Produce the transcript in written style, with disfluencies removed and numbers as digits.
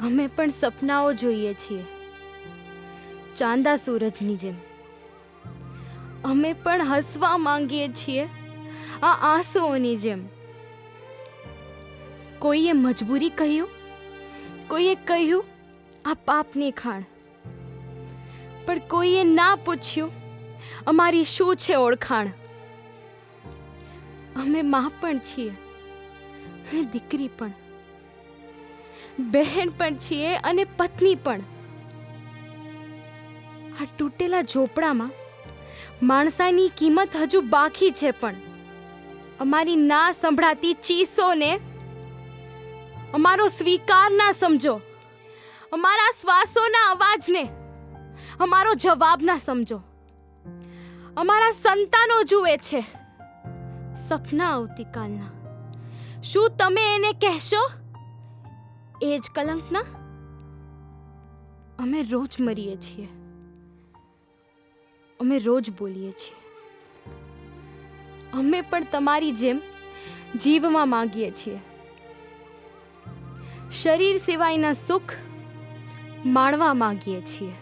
અમે પણ સપનાઓ જોઈએ છીએ, ચાંદા સૂરજની જેમ. અમે પણ હસવા માંગીએ છીએ આ આંસુઓની જેમ. કોઈએ મજબૂરી કહ્યું, કોઈએ કહ્યું આ પાપની ખાણ, પણ કોઈએ ના પૂછ્યું અમારી શું છે ઓળખાણ. અમે માં પણ છીએ અને દીકરી પણ, બહેન પણ છીએ અને પત્ની પણ. આ તૂટેલા ઝોપડામાં માણસાની કિંમત હજુ બાકી છે, પણ અમારી ના સંભળાતી ચીસોને અમારો સ્વીકાર ના સમજો. અમારા શ્વાસોના અવાજને અમારો જવાબ ના સમજો. અમારા સંતાનો જુએ છે સપના આવતીકાલના. શું તમે એને કહેશો એ જ કલંકના? અમે રોજ મરીએ છીએ, અમે રોજ બોલીએ છીએ. અમે પણ તમારી જેમ જીવવા માંગીએ છીએ. શરીર સિવાયના સુખ માણવા માંગીએ છીએ.